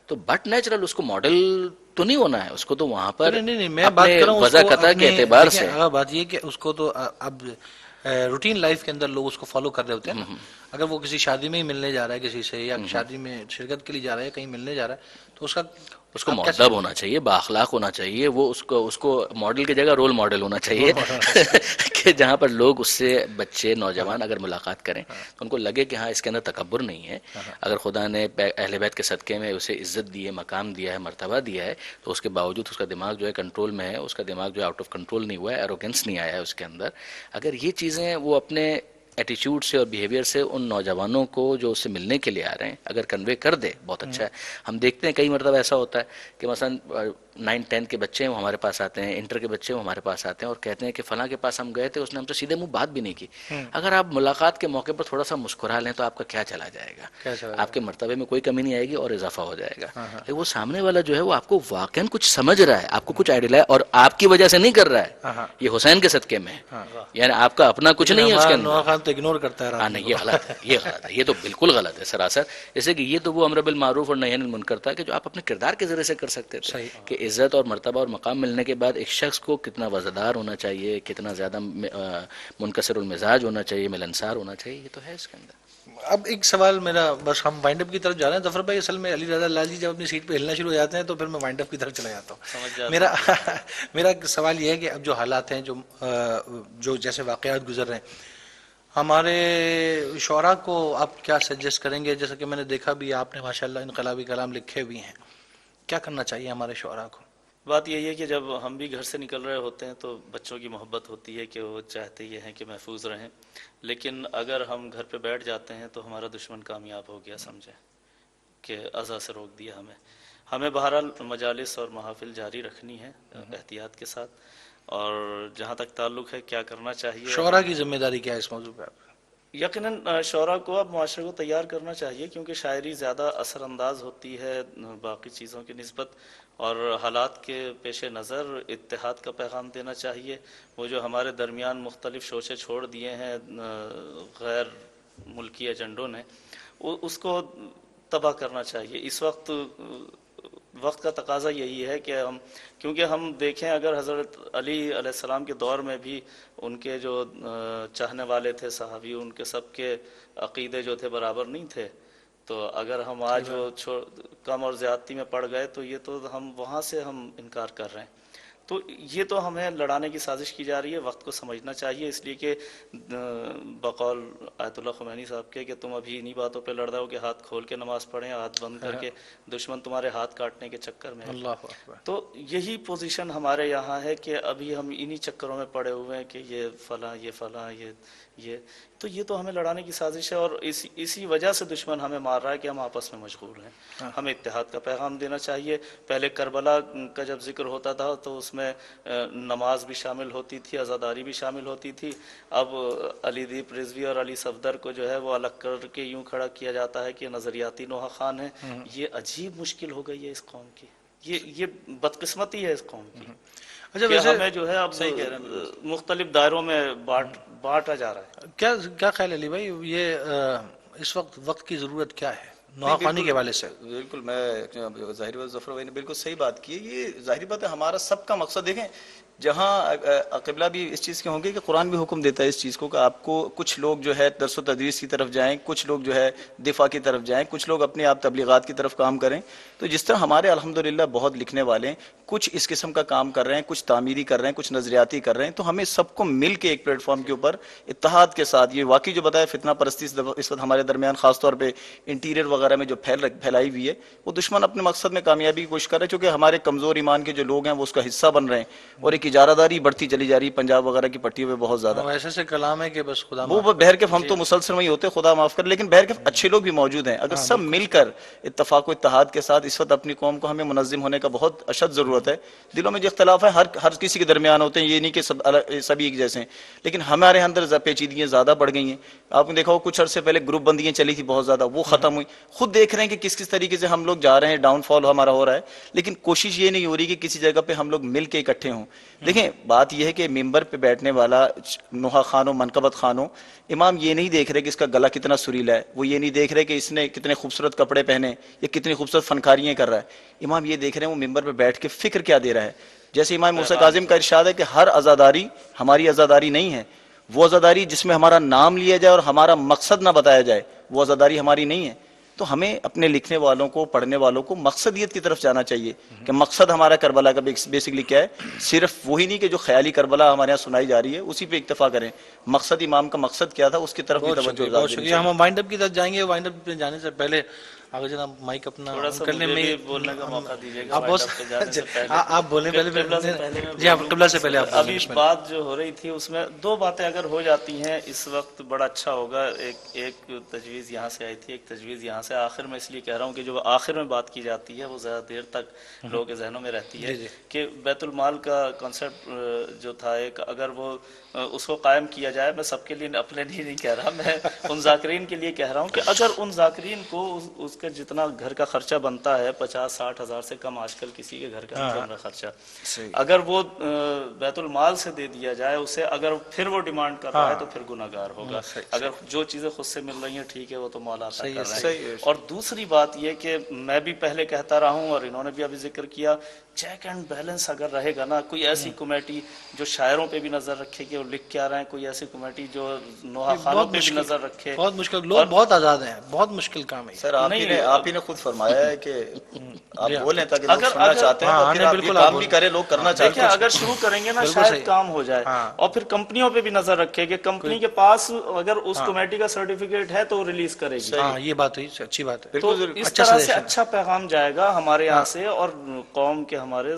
تو بٹ نیچرل اس کو ماڈل تو نہیں ہونا ہے، اس کو تو وہاں پر میں بات کر رہا ہوں وضع قطع کے اعتبار سے. بات یہ کہ اس کو تو اب روٹین لائف کے اندر لوگ اس کو فالو کر رہے ہوتے ہیں. اگر وہ کسی شادی میں ہی ملنے جا رہا ہے کسی سے، یا شادی میں شرکت کے لیے جا رہا ہے، کہیں ملنے جا رہا ہے، تو اس کو مؤدب ہونا چاہیے، بااخلاق ہونا چاہیے. وہ اس کو ماڈل کی جگہ رول ماڈل ہونا چاہیے کہ جہاں پر لوگ اس سے بچے نوجوان اگر ملاقات کریں تو ان کو لگے کہ ہاں اس کے اندر تکبر نہیں ہے. اگر خدا نے اہل بیت کے صدقے میں اسے عزت دی ہے، مقام دیا ہے، مرتبہ دیا ہے، تو اس کے باوجود اس کا دماغ جو ہے کنٹرول میں ہے، اس کا دماغ جو ہے آؤٹ آف کنٹرول نہیں ہوا ہے، ایروگنس نہیں آیا ہے اس کے اندر. اگر یہ چیزیں وہ اپنے ایٹیچیوڈ سے اور بیہیویئر سے ان نوجوانوں کو جو اس سے ملنے کے لیے آ رہے ہیں اگر کنوے کر دے بہت اچھا ہے. ہم دیکھتے ہیں کئی مرتبہ ایسا ہوتا ہے کہ مثلا 9-10 کے بچے ہیں وہ ہمارے پاس آتے ہیں، انٹر کے بچے وہ ہمارے پاس آتے ہیں اور کہتے ہیں کہ فلاں کے پاس ہم گئے تھے، اس نے ہم سے سیدھے منہ بات بھی نہیں کی. اگر آپ ملاقات کے موقع پر تھوڑا سا مسکرا لیں تو آپ کا کیا چلا جائے گا، آپ کے مرتبے میں کوئی کمی نہیں آئے گی اور اضافہ ہو جائے گا. لیکن وہ سامنے والا جو ہے وہ آپ کو واقعاً کچھ سمجھ رہا ہے، آپ کو کچھ آئیڈیا ہے اور آپ کی وجہ سے نہیں کر رہا ہے، یہ حسین کے صدقے میں ہے، یعنی آپ کا اپنا کچھ نہیں ہے اس کے اندر. اگنور کرتا ہے. نہیں، یہ غلط ہے، یہ غلط ہے، یہ تو بالکل غلط ہے سراسر. جیسے کہ یہ تو وہ امر بالمعروف اور نہی عن المنکر تھا کہ جو آپ اپنے کردار کے ذریعے سے کر سکتے تھے کہ عزت اور مرتبہ اور مقام ملنے کے بعد ایک شخص کو کتنا وزدار ہونا چاہیے، کتنا زیادہ منکسر المزاج ہونا چاہیے، ملنسار ہونا چاہیے، یہ تو ہے اس کے اندر. اب ایک سوال میرا، بس ہم وائنڈ اپ کی طرف جا رہے ہیں. ظفر بھائی اصل میں علی رضا لال جی جب اپنی سیٹ پہ ہلنا شروع ہو جاتے ہیں تو پھر میں وائنڈ اپ کی طرف چلا جاتا ہوں. میرا سوال یہ ہے کہ اب جو حالات ہیں، جو جیسے واقعات گزر رہے ہیں، ہمارے شعراء کو آپ کیا سجیسٹ کریں گے؟ جیسا کہ میں نے دیکھا بھی آپ نے ماشاءاللہ انقلابی کلام لکھے بھی ہیں، کیا کرنا چاہیے ہمارے شعراء کو؟ بات یہی ہے کہ جب ہم بھی گھر سے نکل رہے ہوتے ہیں تو بچوں کی محبت ہوتی ہے کہ وہ چاہتے یہ ہیں کہ محفوظ رہیں، لیکن اگر ہم گھر پہ بیٹھ جاتے ہیں تو ہمارا دشمن کامیاب ہو گیا سمجھیں کہ اذى سے روک دیا ہمیں بہرحال مجالس اور محافل جاری رکھنی ہے احتیاط کے ساتھ. اور جہاں تک تعلق ہے کیا کرنا چاہیے، شعراء کی ذمہ داری کیا ہے اس موضوع پہ؟ یقیناً شعراء کو اب معاشرے کو تیار کرنا چاہیے، کیونکہ شاعری زیادہ اثر انداز ہوتی ہے باقی چیزوں کی نسبت، اور حالات کے پیش نظر اتحاد کا پیغام دینا چاہیے. وہ جو ہمارے درمیان مختلف شوشے چھوڑ دیے ہیں غیر ملکی ایجنڈوں نے، اس کو تباہ کرنا چاہیے. اس وقت کا تقاضا یہی ہے کہ کیونکہ ہم دیکھیں اگر حضرت علی علیہ السلام کے دور میں بھی ان کے جو چاہنے والے تھے صحابی، ان کے سب کے عقیدے جو تھے برابر نہیں تھے، تو اگر ہم آج وہ کم اور زیادتی میں پڑ گئے تو یہ تو ہم وہاں سے ہم انکار کر رہے ہیں. تو یہ تو ہمیں لڑانے کی سازش کی جا رہی ہے. وقت کو سمجھنا چاہیے، اس لیے کہ بقول آیت اللہ خمینی صاحب کے کہ تم ابھی انہی باتوں پہ لڑ رہے ہو کہ ہاتھ کھول کے نماز پڑھیں، ہاتھ بند کر کے، دشمن تمہارے ہاتھ کاٹنے کے چکر میں. اللہ اکبر. تو یہی پوزیشن ہمارے یہاں ہے کہ ابھی ہم انہی چکروں میں پڑے ہوئے ہیں کہ یہ فلاں یہ تو یہ تو ہمیں لڑانے کی سازش ہے، اور اسی وجہ سے دشمن ہمیں مار رہا ہے کہ ہم آپس میں مشغول ہیں. ہمیں اتحاد کا پیغام دینا چاہیے. پہلے کربلا کا جب ذکر ہوتا تھا تو اس میں میں نماز بھی شامل ہوتی تھی، عزاداری بھی شامل ہوتی تھی. اب علی دیپ رضوی اور علی صفدر کو جو ہے وہ الگ کر کے یوں کھڑا کیا جاتا ہے کہ نظریاتی نوحہ خان ہے. یہ عجیب مشکل ہو گئی ہے اس قوم کی، یہ بدقسمتی ہے اس قوم کی. اچھا کہ ویسے ہمیں جو ہے اب مختلف دائروں میں بانٹا جا رہا ہے. کیا خیال ہے علی بھائی، یہ اس وقت کی ضرورت کیا ہے نوحہ خوانی کے حوالے سے؟ بالکل، میں ظاہری بات ظفر بھائی نے بالکل صحیح بات کی ہے. یہ ظاہری بات ہے، ہمارا سب کا مقصد دیکھیں، جہاں قبلہ بھی اس چیز کے ہوں گے کہ قرآن بھی حکم دیتا ہے اس چیز کو کہ آپ کو کچھ لوگ جو ہے درس و تدریس کی طرف جائیں، کچھ لوگ جو ہے دفاع کی طرف جائیں، کچھ لوگ اپنے آپ تبلیغات کی طرف کام کریں. تو جس طرح ہمارے الحمدللہ بہت لکھنے والے ہیں، کچھ اس قسم کا کام کر رہے ہیں، کچھ تعمیری کر رہے ہیں، کچھ نظریاتی کر رہے ہیں، تو ہمیں سب کو مل کے ایک پلیٹ فارم کے اوپر اتحاد کے ساتھ، یہ واقعی جو بتایا فتنہ پرستی اس وقت ہمارے درمیان خاص طور پہ انٹیریئر وغیرہ میں جو پھیلائی ہوئی ہے، وہ دشمن اپنے مقصد میں کامیابی کی کوشش کر رہے ہیں. چونکہ ہمارے کمزور ایمان کے جو لوگ ہیں وہ اس کا حصہ بن رہے ہیں، اور ایک اجارہ داری بڑھتی چلی جا رہی ہے پنجاب وغیرہ کی پٹیوں پہ بہت زیادہ. ایسے کلام ہے کہ بس خدا وہ بہرکیف ہم تو مسلسل وہی ہوتے، خدا معاف کر، لیکن بہرکیف اچھے لوگ بھی موجود ہیں. اگر سب مل کر اتفاق و اتحاد کے ساتھ اس وقت اپنی قوم کو ہمیں منظم ہونے کا بہت اشد ضرورت ہے. دلوں میں جو اختلاف ہے ہر کسی کے درمیان ہوتے ہیں، یہ نہیں کہ سبھی ایک جیسے ہیں، لیکن ہمارے اندر پیچیدگیاں زیادہ بڑھ گئی ہیں. آپ نے دیکھا ہو کچھ عرصے پہلے گروپ بندیاں چلی تھی بہت زیادہ، وہ ختم ہوئی. خود دیکھ رہے ہیں کہ کس طریقے سے ہم لوگ جا رہے ہیں، ڈاؤن فال ہمارا ہو رہا ہے، لیکن کوشش یہ نہیں ہو رہی کہ کسی جگہ پہ ہم لوگ مل کے اکٹھے ہوں. دیکھیں بات یہ ہے کہ ممبر پہ بیٹھنے والا نوحہ خان ہو، منقبت خان ہو، امام یہ نہیں دیکھ رہے کہ اس کا گلا کتنا سریلا ہے، وہ یہ نہیں دیکھ رہے کہ اس نے کتنے خوبصورت کپڑے پہنے یا کتنی خوبصورت فنکاریاں کر رہا ہے. امام یہ دیکھ رہے ہیں وہ ممبر پہ بیٹھ کے فکر کیا دے رہا ہے. جیسے امام موسیٰ کاظم کا ارشاد ہے کہ ہر عزاداری ہماری عزاداری نہیں ہے، وہ عزاداری جس میں ہمارا نام لیا جائے اور ہمارا مقصد نہ بتایا جائے، وہ عزاداری ہماری نہیں ہے. تو ہمیں اپنے لکھنے والوں کو، پڑھنے والوں کو مقصدیت کی طرف جانا چاہیے کہ مقصد ہمارا کربلا کا بیسکلی کیا ہے. صرف وہی نہیں کہ جو خیالی کربلا ہمارے یہاں سنائی جا رہی ہے اسی پہ اکتفا کریں. مقصد امام کا مقصد کیا تھا اس کی طرف بھی توجہ. بہت شکریہ. ہم وائنڈ اپ کی طرف جائیں گے. وائنڈ اپ پہ جانے سے پہلے اگر جناب مائک اپنا کرنے میں بولنے کا موقع دیجیے گا. آپ بولیں پہلے. جی ہاں، قبلہ سے پہلے آپ. ابھی بات جو ہو رہی تھی اس میں دو باتیں اگر ہو جاتی ہیں اس وقت بڑا اچھا ہوگا. ایک تجویز یہاں سے آئی تھی، ایک تجویز یہاں سے. آخر میں اس لیے کہہ رہا ہوں کہ جو آخر میں بات کی جاتی ہے وہ زیادہ دیر تک لوگوں کے ذہنوں میں رہتی ہے کہ بیت المال کا کانسیپٹ جو تھا ایک، اگر وہ اس کو قائم کیا جائے. میں سب کے لیے اپنے لیے نہیں کہہ رہا، میں ان ذاکرین کے لیے کہہ رہا ہوں کہ اگر ان ذاکرین کو اس کا جتنا گھر کا خرچہ بنتا ہے 50-60 ہزار سے کم آج کل کسی کے گھر کا نہیں بن رہا خرچہ، اگر وہ بیت المال سے دے دیا جائے اسے، اگر پھر وہ ڈیمانڈ کر رہا ہے تو پھر گناہگار ہوگا. اگر جو چیزیں خود سے مل رہی ہیں ٹھیک ہے، وہ تو مولا عطا کر رہے ہیں. اور دوسری بات یہ کہ میں بھی پہلے کہتا رہا ہوں اور انہوں نے بھی ابھی ذکر کیا، چیک اینڈ بیلنس اگر رہے گا نا، کوئی ایسی کمیٹی جو شاعروں پہ بھی نظر رکھے کہ وہ لکھ کے آ رہے ہیں، کوئی ایسی کمیٹی جو نوحہ خانوں پہ بھی نظر رکھے. بہت مشکل، لوگ بہت آزاد ہیں، بہت مشکل کام ہے. سر آپ ہی نے خود فرمایا ہے کہ آپ بولیں تاکہ لوگ سننا چاہتے ہیں، اور پھر آپ یہ کام بھی کریں، لوگ کرنا چاہتے ہیں. اگر شروع کریں گے نا شاید کام ہو جائے. اور پھر کمپنیوں پہ بھی نظر رکھے کہ کمپنی کے پاس اگر اس کمیٹی کا سرٹیفکیٹ ہے تو ریلیز کرے گی. یہ بات ہے، اچھی بات ہے. تو اس طرح سے اچھا پیغام جائے گا ہمارے یہاں سے، اور قوم کے ہمارے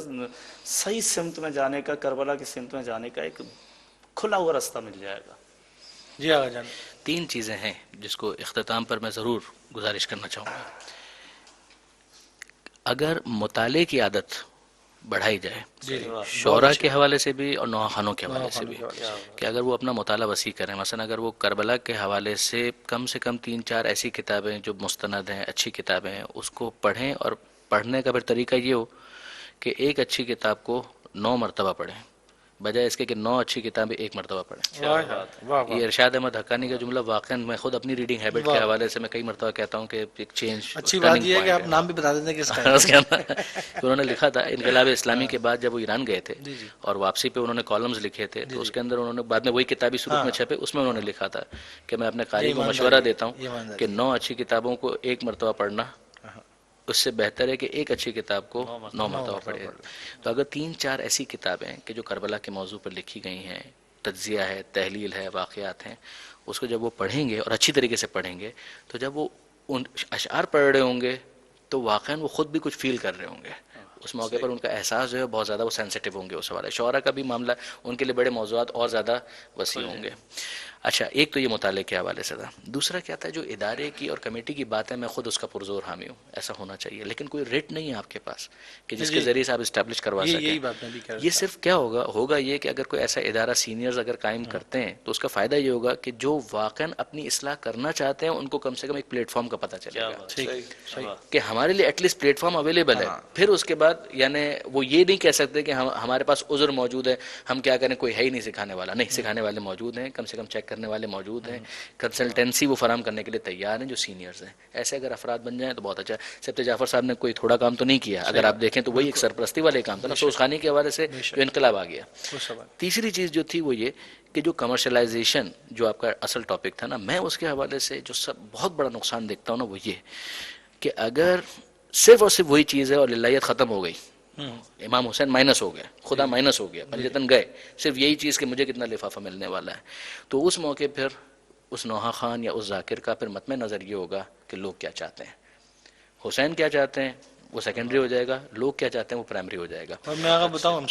صحیح سمت میں جانے کا، کربلا کی سمت میں جانے کا ایک کھلا ہوا راستہ مل جائے گا. جی آگے جان. 3 چیزیں ہیں جس کو اختتام پر میں ضرور گزارش کرنا چاہوں گا. اگر مطالعے کی عادت بڑھائی جائے شعراء کے حوالے سے بھی اور نوحہ خانوں کے حوالے سے بھی، کہ اگر وہ اپنا مطالعہ وسیع کریں. مثلا اگر وہ کربلا کے حوالے سے کم 3-4 ایسی کتابیں جو مستند ہیں، اچھی کتابیں ہیں، اس کو پڑھیں. اور پڑھنے کا پھر طریقہ یہ ہو کہ ایک اچھی کتاب کو 9 مرتبہ پڑھیں، بجائے اس کے کہ 9 اچھی کتابیں 1 مرتبہ پڑھیں. یہ ارشاد احمد حقانی کا جملہ واقعا میں خود اپنی ریڈنگ ہیبٹ کے حوالے سے میں کئی مرتبہ کہتا ہوں کہ ایک چینج. اچھی بات یہ ہے کہ آپ نام بھی بتا دیتے ہیں کس کا. انہوں نے لکھا تھا انقلاب اسلامی کے بعد جب وہ ایران گئے تھے اور واپسی پہ انہوں نے کالمز لکھے تھے، تو اس کے اندر انہوں نے بعد میں وہی کتابی صورت میں چھپے، اس میں انہوں نے لکھا تھا کہ میں اپنے قاری کو مشورہ دیتا ہوں کہ 9 اچھی کتابوں کو 1 مرتبہ پڑھنا اس سے بہتر ہے کہ ایک اچھی کتاب کو 9 مرتبہ پڑھے. تو اگر 3-4 ایسی کتابیں کہ جو کربلا کے موضوع پر لکھی گئی ہیں، تجزیہ ہے، تحلیل ہے، واقعات ہیں، اس کو جب وہ پڑھیں گے اور اچھی طریقے سے پڑھیں گے، تو جب وہ ان اشعار پڑھ رہے ہوں گے تو واقعا وہ خود بھی کچھ فیل کر رہے ہوں گے. اس موقع پر ان کا احساس جو ہے بہت زیادہ وہ سینسیٹیو ہوں گے اس حوالے. شعراء کا بھی معاملہ ان کے لیے بڑے موضوعات اور زیادہ وسیع ہوں گے. اچھا ایک تو یہ مطالعے کے حوالے سے تھا. دوسرا کیا تھا جو ادارے کی اور کمیٹی کی بات ہے میں خود اس کا پرزور حامی ہوں, ایسا ہونا چاہیے, لیکن کوئی ریٹ نہیں ہے آپ کے پاس کہ جس کے ذریعے سے آپ اسٹیبلش کروا یہی سکیں. بات میں بھی کہہ رہا یہ صرف کیا ہوگا یہ کہ اگر کوئی ایسا ادارہ سینئرز اگر قائم کرتے ہیں تو اس کا فائدہ یہ ہوگا کہ جو واقعاً اپنی اصلاح کرنا چاہتے ہیں ان کو کم سے کم ایک پلیٹ فارم کا پتہ چلے گا کہ ہمارے لیے at least platform available ہے. پھر اس کے بعد یعنی وہ یہ نہیں کہہ سکتے کہ ہمارے پاس عذر موجود ہے, ہم کیا کریں, کوئی ہے ہی نہیں سکھانے والا. نہیں, سکھانے والے موجود ہیں, کم سے کم چیک کرنے والے موجود ہیں, کنسلٹنسی وہ فراہم کرنے کے لیے تیار ہیں جو سینئرز ہیں. ایسے اگر افراد بن جائیں تو بہت اچھا ہے. سبت جعفر صاحب نے کوئی تھوڑا کام تو نہیں کیا, اگر آپ دیکھیں تو وہی ایک سرپرستی والے کام تھا نا, افسوس خانی کے حوالے سے جو انقلاب آ گیا. تیسری چیز جو تھی وہ یہ کہ جو کمرشلائزیشن جو آپ کا اصل ٹاپک تھا نا, میں اس کے حوالے سے جو سب بہت بڑا نقصان دیکھتا ہوں نا وہ یہ کہ اگر صرف اور صرف وہی چیز ہے اور للہیت ختم ہو گئی, امام حسین مائنس ہو گیا, خدا مائنس ہو گیا, پنجتن گئے, صرف یہی چیز کہ مجھے کتنا لفافہ ملنے والا ہے, تو اس موقع پھر اس نوحہ خان یا اس ذاکر کا پھر مطمع نظر یہ ہوگا کہ لوگ کیا چاہتے ہیں. حسین کیا چاہتے ہیں وہ سیکنڈری ہو جائے گا, لوگ کیا چاہتے ہیں وہ پرائمری ہو جائے گا. اور میں اگر بتاؤں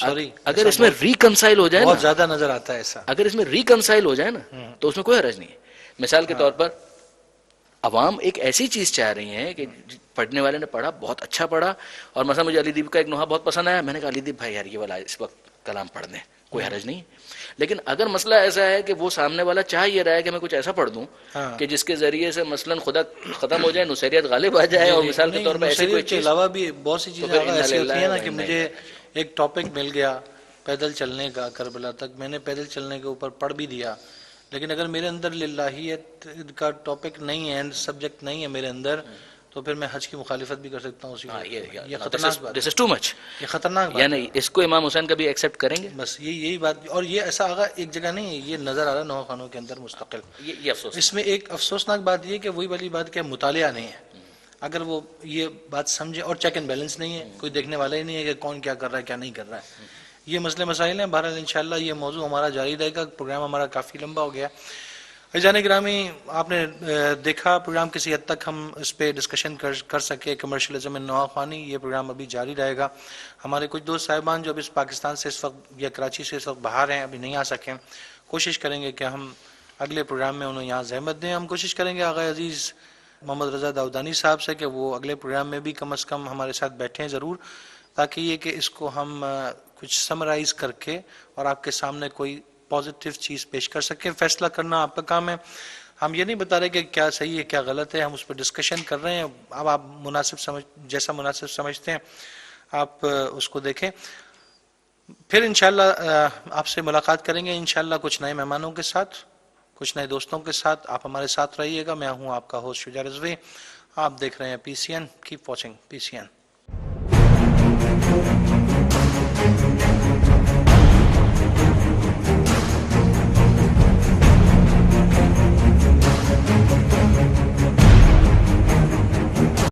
اگر اس میں ریکنسائل ہو جائے نا, بہت زیادہ نظر آتا ہے ایسا, اگر اس میں ریکنسائل ہو جائے نا تو اس میں کوئی حرج نہیں ہے. مثال کے طور پر عوام ایک ایسی چیز چاہ رہی ہیں کہ پڑھنے والے نے پڑھا, بہت اچھا پڑھا, اور مثلا مجھے علی دیپ کا ایک نوحہ بہت پسند آیا, میں نے کہا علی دیپ بھائی یار یہ والا اس وقت کلام پڑھ دیں, کوئی حرج نہیں. لیکن اگر مسئلہ ایسا ہے کہ وہ سامنے والا چاہ یہ رہا ہے کہ میں کچھ ایسا پڑھ دوں کہ جس کے ذریعے سے مثلا خدا ختم ہو جائے, نصیریت غالب آ جائے, اور مثال کے طور پر ایسی کوئی کے چیز علاوہ بھی بہت سی چیزیں ایسی ہوتی ہیں نا کہ مجھے ایک ٹاپک مل گیا پیدل چلنے کا, کربلا تک میں نے پیدل چلنے کے اوپر پڑھ بھی دیا, لیکن اگر میرے اندر للہیت کا ٹاپک نہیں ہے, سبجیکٹ نہیں ہے میرے اندر, تو پھر میں حج کی مخالفت بھی کر سکتا ہوں. یہ خطرناک بات, دس از ٹو مچ, یہ خطرناک بات یعنی اس کو امام حسین کبھی ایکسیپٹ کریں گے؟ بس یہی بات. اور یہ ایسا آگا ایک جگہ نہیں ہے, یہ نظر آ رہا ہے نوحہ خانوں کے اندر مستقل. یہ افسوس اس میں ایک افسوسناک بات یہ کہ وہی والی بات کہ مطالعہ نہیں ہے. اگر وہ یہ بات سمجھے, اور چیک اینڈ بیلنس نہیں ہے, کوئی دیکھنے والا ہی نہیں ہے کہ کون کیا کر رہا ہے کیا نہیں کر رہا ہے. یہ مسئلے مسائل ہیں. بہرحال انشاءاللہ یہ موضوع ہمارا جاری رہے گا. پروگرام ہمارا کافی لمبا ہو گیا. جان گرامی, آپ نے دیکھا پروگرام کسی حد تک ہم اس پہ ڈسکشن کر سکے, کمرشلزم ان نوحہ خوانی. یہ پروگرام ابھی جاری رہے گا. ہمارے کچھ دوست صاحبان جو ابھی پاکستان سے اس وقت یا کراچی سے اس وقت باہر ہیں, ابھی نہیں آ سکیں, کوشش کریں گے کہ ہم اگلے پروگرام میں انہیں یہاں زحمت دیں. ہم کوشش کریں گے آغا عزیز محمد رضا داؤدانی صاحب سے کہ وہ اگلے پروگرام میں بھی کم از کم ہمارے ساتھ بیٹھیں ضرور, تاکہ یہ کہ اس کو ہم کچھ سمرائز کر کے اور آپ کے سامنے کوئی پازیٹیو چیز پیش کر سکیں. فیصلہ کرنا آپ کا کام ہے. ہم یہ نہیں بتا رہے کہ کیا صحیح ہے کیا غلط ہے, ہم اس پہ ڈسکشن کر رہے ہیں. اب آپ جیسا مناسب سمجھتے ہیں آپ اس کو دیکھیں. پھر انشاءاللہ آپ سے ملاقات کریں گے انشاءاللہ کچھ نئے مہمانوں کے ساتھ, کچھ نئے دوستوں کے ساتھ. آپ ہمارے ساتھ رہیے گا. میں ہوں آپ کا ہوسٹ شجاع رضوی. آپ دیکھ رہے ہیں PCN. Keep watching PCN.